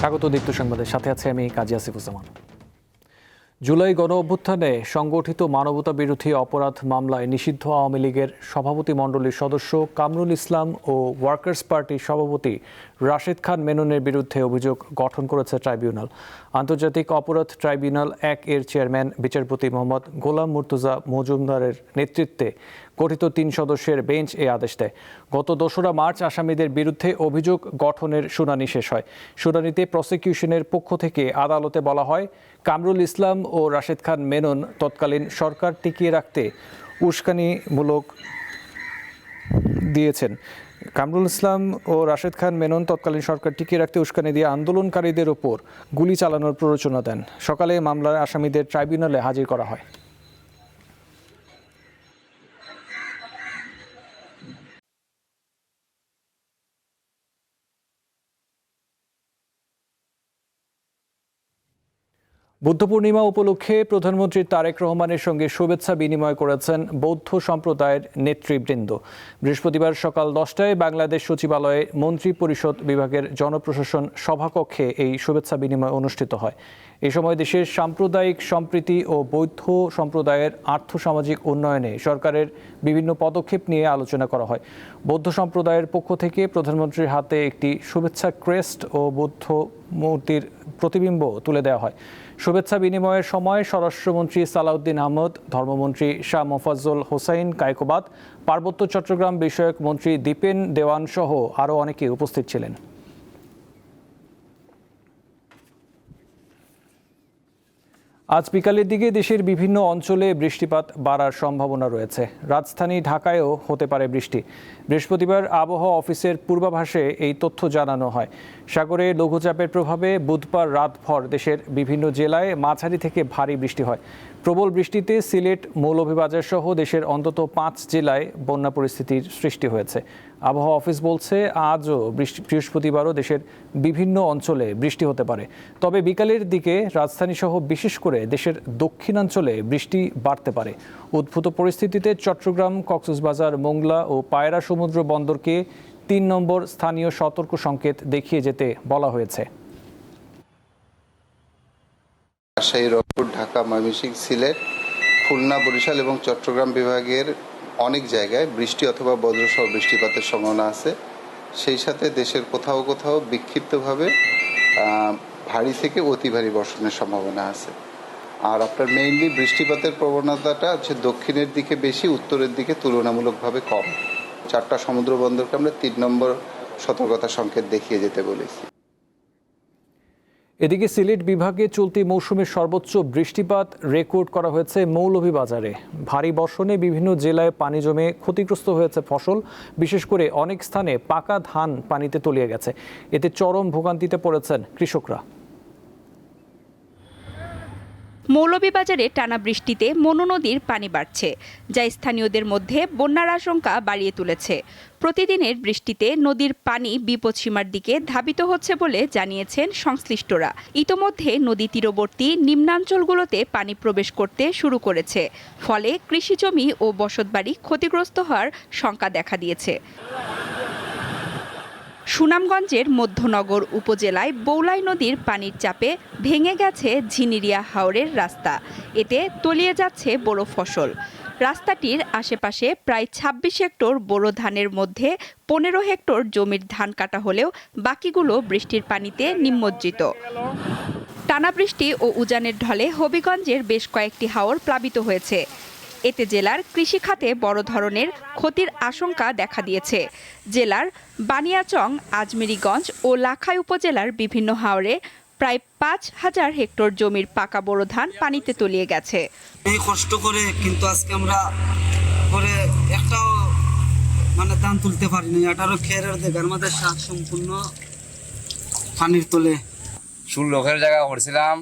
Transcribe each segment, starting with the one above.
স্বাগত দীপ্ত সংবাদের সাথে আছে আমি কাজী আসিফুজ্জামান। জুলাই গণ অভ্যুত্থানে সংগঠিত মানবতা বিরোধী অপরাধ মামলায় নিষিদ্ধ আওয়ামী লীগের সভাপতি মণ্ডলীর সদস্য কামরুল ইসলাম ও ওয়ার্কার্স পার্টির সভাপতি রাশেদ খান মেননের বিরুদ্ধে অভিযোগ গঠন করেছে ট্রাইব্যুনাল। আন্তর্জাতিক অপরাধ ট্রাইব্যুনাল ১ এর চেয়ারম্যান বিচারপতি মোহাম্মদ গোলাম মুর্তজা মজুমদারের নেতৃত্বে গঠিত ৩ সদস্যের বেঞ্চ এই আদেশ দেয়। গত ২রা মার্চ আসামিদের বিরুদ্ধে অভিযোগ গঠনের শুনানি শেষ হয়। শুনানিতে প্রসিকিউশনের পক্ষ থেকে আদালতে বলা হয়, কামরুল ইসলাম ও রাশেদ খান মেনন তৎকালীন সরকার টিকিয়ে রাখতে উস্কানিমূলক দিয়েছেন। কামরুল ইসলাম ও রাশেদ খান মেনন তৎকালীন সরকার টিকিয়ে রাখতে উস্কানি দিয়ে আন্দোলনকারীদের ওপর গুলি চালানোর প্ররোচনা দেন। সকালে মামলার আসামিদের ট্রাইব্যুনালে হাজির করা হয়। বুদ্ধ পূর্ণিমা উপলক্ষে প্রধানমন্ত্রী তারেক রহমানের সঙ্গে শুভেচ্ছা বিনিময় করেছেন বৌদ্ধ সম্প্রদায়ের নেতৃবৃন্দ। বৃহস্পতিবার সকাল 10টায় বাংলাদেশ সচিবালয়ে মন্ত্রী পরিষদ বিভাগের জনপ্রশাসন সভাকক্ষে এই শুভেচ্ছা বিনিময় অনুষ্ঠিত হয়। এই সময় দেশের সাম্প্রদায়িক সম্প্রীতি ও বৌদ্ধ সম্প্রদায়ের আর্থসামাজিক উন্নয়নে সরকারের বিভিন্ন পদক্ষেপ নিয়ে আলোচনা করা হয়। বৌদ্ধ সম্প্রদায়ের পক্ষ থেকে প্রধানমন্ত্রীর হাতে একটি শুভেচ্ছা ক্রেস্ট ও বুদ্ধ মূর্তির প্রতিবিম্ব তুলে দেওয়া হয়। শুভেচ্ছা বিনিময়ের সময় স্বরাষ্ট্রমন্ত্রী সালাউদ্দিন আহমদ, ধর্মমন্ত্রী শাহ মোফাজ্জল হোসাইন কায়কোবাদ, পার্বত্য চট্টগ্রাম বিষয়ক মন্ত্রী দীপেন দেওয়ান সহ আরও অনেকে উপস্থিত ছিলেন। আজ বিকালের দিকে দেশের বিভিন্ন অঞ্চলে বৃষ্টিপাত বাড়ার সম্ভাবনা রয়েছে। রাজধানী ঢাকায়ও হতে পারে বৃষ্টি। বৃহস্পতিবার আবহাওয়া অফিসের পূর্বাভাসে এই তথ্য জানানো হয়। সাগরে লঘুচাপের প্রভাবে বুধবার রাতভর দেশের বিভিন্ন জেলায় মাঝারি থেকে ভারী বৃষ্টি হয়। প্রবল বৃষ্টিতে সিলেট, মৌলভীবাজার সহ দেশের অন্তত 5 জেলায় বন্যা পরিস্থিতির সৃষ্টি হয়েছে। আবহাওয়া অফিস বলছে, আজও বৃহস্পতিবারও দেশের বিভিন্ন অঞ্চলে বৃষ্টি হতে পারে। তবে বিকালের দিকে রাজধানীসহ বিশেষ করে দেশের দক্ষিণাঞ্চলে বৃষ্টি বাড়তে পারে। উদ্ভূত পরিস্থিতিতে চট্টগ্রাম, কক্সবাজার, মোংলা ও পায়রা সমুদ্র বন্দরকে 3 নম্বর স্থানীয় সতর্ক সংকেত দেখিয়ে যেতে বলা হয়েছে। রাজশাহী, রংপুর, ঢাকা, ময়মনসিংহ, সিলেট, খুলনা, বরিশাল এবং চট্টগ্রাম বিভাগের অনেক জায়গায় বৃষ্টি অথবা বজ্রসহ বৃষ্টিপাতের সম্ভাবনা আছে। সেই সাথে দেশের কোথাও কোথাও বিক্ষিপ্তভাবে ভারী থেকে অতি ভারী বর্ষণের সম্ভাবনা আছে। আর আপনার মেইনলি বৃষ্টিপাতের প্রবণতাটা হচ্ছে দক্ষিণের দিকে বেশি, উত্তরের দিকে তুলনামূলকভাবে কম। 4টা সমুদ্র বন্দরকে আমরা 3 নম্বর সতর্কতা সংকেত দেখিয়ে যেতে বলেছি। এদিকে সিলেট বিভাগে চলতি মৌসুমের সর্বোচ্চ বৃষ্টিপাত রেকর্ড করা হয়েছে মৌলভীবাজারে। ভারী বর্ষণে বিভিন্ন জেলায় পানি জমে ক্ষতিগ্রস্ত হয়েছে ফসল। বিশেষ করে অনেক স্থানে পাকা ধান পানিতে তলিয়ে গেছে। এতে চরম ভোগান্তিতে পড়েছেন কৃষকরা। মৌলভীবাজারে টানা বৃষ্টিতে মনু নদীর পানি বাড়ছে, যা স্থানীয়দের মধ্যে বন্যার আশঙ্কা বাড়িয়ে তুলেছে। প্রতিদিনের বৃষ্টিতে নদীর পানি বিপদসীমার দিকে ধাবিত হচ্ছে বলে জানিয়েছেন সংশ্লিষ্টরা। ইতোমধ্যে নদী তীরবর্তী নিম্নাঞ্চলগুলোতে পানি প্রবেশ করতে শুরু করেছে। ফলে কৃষিজমি ও বসতবাড়ি ক্ষতিগ্রস্ত হওয়ার শঙ্কা দেখা দিয়েছে। সুনামগঞ্জের মধ্যনগর উপজেলায় বৌলাই নদীর পানির চাপে ভেঙে গেছে ঝিনিরিয়া হাওরের রাস্তা। এতে তলিয়ে যাচ্ছে বোরো ফসল। রাস্তাটির আশেপাশে প্রায় 26 হেক্টর বোরো ধানের মধ্যে 15 হেক্টর জমির ধান কাটা হলেও বাকিগুলো বৃষ্টির পানিতে নিমজ্জিত। টানা বৃষ্টি ও উজানের ঢলে হবিগঞ্জের বেশ কয়েকটি হাওর প্লাবিত হয়েছে। এতে জেলার কৃষিখাতে বড় ধরনের ক্ষতির আশঙ্কা দেখা দিয়েছে। জেলার বানিয়াচং, আজমেরীগঞ্জ ও লাখাই উপজেলার বিভিন্ন হাওরে প্রায় 5,000 হেক্টর জমির পাকা বোরো ধান পানিতে তলিয়ে গেছে। এই কষ্ট করে কিন্তু আজকে আমরা করে একটাও ধান তুলতে পারিনি। 18 খেরের দেখার মধ্যে শাক সম্পূর্ণ পানির তলে। 16 জায়গা করছিলাম,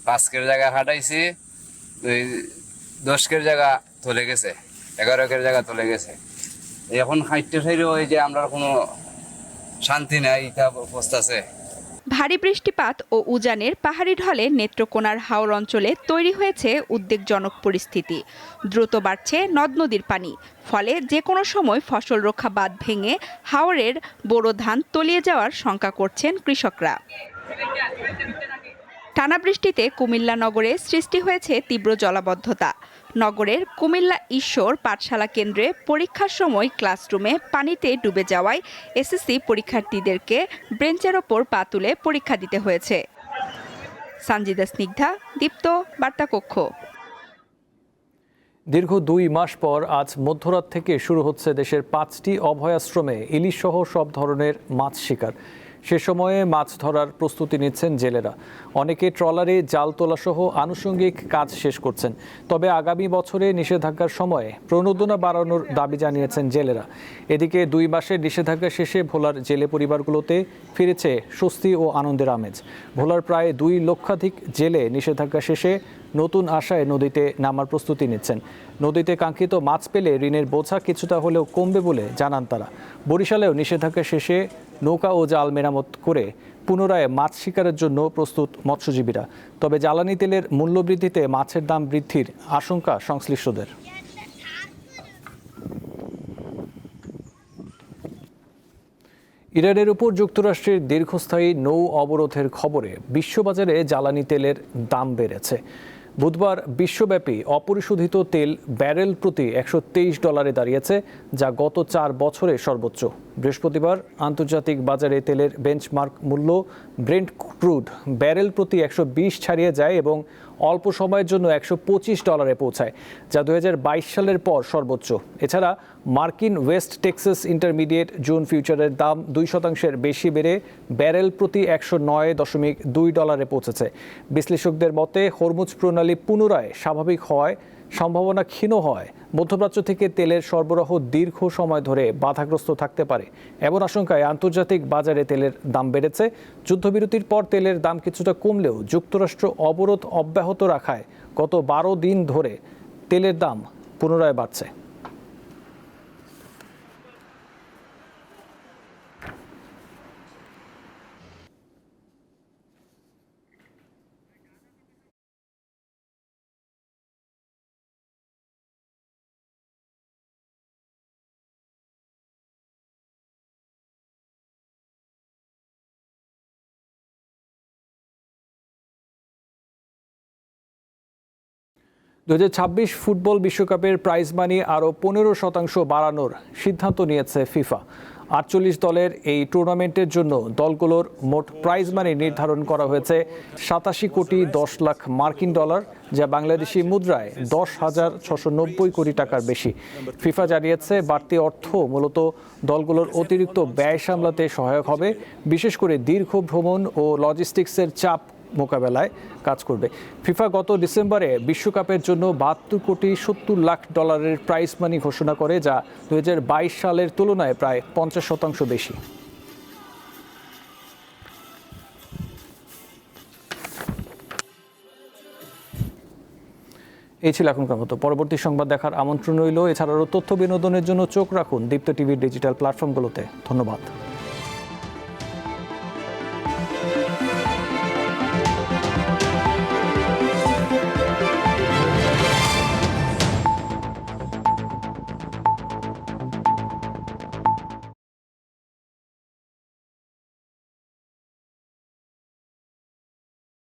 5 জায়গা হাঁটাইছি, 10 জায়গা চলে গেছে, 11 জায়গা চলে গেছে। এখন খাইতে খাইলেও ওই যে আমরা কোনো শান্তি নাই, এটা অবস্থা আছে। ভারী বৃষ্টিপাত ও উজানের পাহাড়ি ঢলে নেত্রকোনার হাওর অঞ্চলে তৈরি হয়েছে উদ্বেগজনক পরিস্থিতি। দ্রুত বাড়ছে নদ নদীর পানি। ফলে যে কোনো সময় ফসল রক্ষা বাঁধ ভেঙে হাওরের বোরো ধান তলিয়ে যাওয়ার শঙ্কা করছেন কৃষকরা। টানা বৃষ্টিতে কুমিল্লা নগরে সৃষ্টি হয়েছে তীব্র জলাবদ্ধতা। নগরের কুমিল্লা ঈশ্বর পাঠশালা কেন্দ্রে পরীক্ষার সময় ক্লাসরুমে পানিতে ডুবে যাওয়ায় এসএসসি পরীক্ষার্থীদেরকে বেঞ্চের ওপর পা তুলে পরীক্ষা দিতে হয়েছে। সঞ্জিদা স্নিগ্ধা, দীপ্ত, বার্তাকক্ষ। দীর্ঘ 2 মাস পর আজ মধ্যরাত থেকে শুরু হচ্ছে দেশের 5টি অভয়াশ্রমে ইলিশ সহ সব ধরনের মাছ শিকার। সে সময়ে মাছ ধরার প্রস্তুতি নিচ্ছেন জেলেরা। অনেকে ট্রলারে জাল তোলা সহ আনুষঙ্গিক কাজ শেষ করছেন। তবে আগামী বছরে নিষেধাজ্ঞার সময়ে প্রণোদনা বাড়ানোর দাবি জানিয়েছেন জেলেরা। এদিকে 2 মাসের নিষেধাজ্ঞা শেষে ভোলার জেলে পরিবারগুলোতে ফিরেছে স্বস্তি ও আনন্দের আমেজ। ভোলার প্রায় 2 লক্ষাধিক জেলে নিষেধাজ্ঞা শেষে নতুন আশায় নদীতে নামার প্রস্তুতি নিচ্ছেন। নদীতে কাঙ্ক্ষিত মাছ পেলে ঋণের বোঝা কিছুটা হলেও কমবে বলে জানান তারা। বরিশালেও নিষেধাজ্ঞা শেষে নৌকা ও জাল মেরামত করে পুনরায় মাছ শিকারের জন্য প্রস্তুত মৎস্যজীবীরা। তবে জ্বালানি তেলের মূল্যবৃদ্ধিতে মাছের দাম বৃদ্ধির আশঙ্কা সংশ্লিষ্টদের। ইরানের উপর যুক্তরাষ্ট্রের দীর্ঘস্থায়ী নৌ অবরোধের খবরে বিশ্ববাজারে জ্বালানি তেলের দাম বেড়েছে। বুধবার বিশ্বব্যাপী অপরিশোধিত তেল ব্যারেল প্রতি $123 দাঁড়িয়েছে, যা গত 4 বছরে সর্বোচ্চ। বৃহস্পতিবার আন্তর্জাতিক বাজারে তেলের বেঞ্চমার্ক মূল্য ব্রেন্ট ক্রুড ব্যারেল প্রতি 120 ছাড়িয়ে যায় এবং অল্প সময়ের জন্য $125 পৌঁছায়, যা 2022 সালের পর সর্বোচ্চ। এছাড়া মার্কিন ওয়েস্ট টেক্সাস ইন্টারমিডিয়েট জুন ফিউচারের দাম 2% বেশি বেড়ে ব্যারেল প্রতি $109.2 পৌঁছেছে। বিশ্লেষকদের মতে হরমুজ প্রণালী পুনরায় স্বাভাবিক হওয়ায় সম্ভাবনা ক্ষীণ হয় মধ্যপ্রাচ্য থেকে তেলের সরবরাহ দীর্ঘ সময় ধরে বাধাগ্রস্ত থাকতে পারে। এমন আশঙ্কায় আন্তর্জাতিক বাজারে তেলের দাম বেড়েছে। যুদ্ধবিরতির পর তেলের দাম কিছুটা কমলেও যুক্তরাষ্ট্র অবরোধ অব্যাহত রাখায় গত 12 দিন ধরে তেলের দাম পুনরায় বাড়ছে। $2026 ফুটবল বিশ্বকাপের প্রাইজ মানি আরও 15% বাড়ানোর সিদ্ধান্ত নিয়েছে ফিফা। 48 দলের এই টুর্নামেন্টের জন্য দলগুলোর মোট প্রাইজ মানি নির্ধারণ করা হয়েছে $87 কোটি 10 লাখ মার্কিন ডলার, যা বাংলাদেশি মুদ্রায় 10,690 কোটি টাকার বেশি। ফিফা জানিয়েছে বাড়তি অর্থ মূলত দলগুলোর অতিরিক্ত ব্যয় সামলাতে সহায়ক হবে, বিশেষ করে দীর্ঘ ভ্রমণ ও লজিস্টিক্সের চাপ মোকাবেলায় কাজ করবে। ফিফা গত ডিসেম্বরে বিশ্বকাপের জন্য $72 কোটি 70 লাখ ডলারের প্রাইজ মানি ঘোষণা করে, যা 2022 সালের তুলনায় প্রায় 50% বেশি। এই ছিল এখনকার মতো। পরবর্তী সংবাদ দেখার আমন্ত্রণ রইল। এছাড়াও তথ্য বিনোদনের জন্য চোখ রাখুন দীপ্ত টিভির ডিজিটাল প্ল্যাটফর্মগুলোতে। ধন্যবাদ।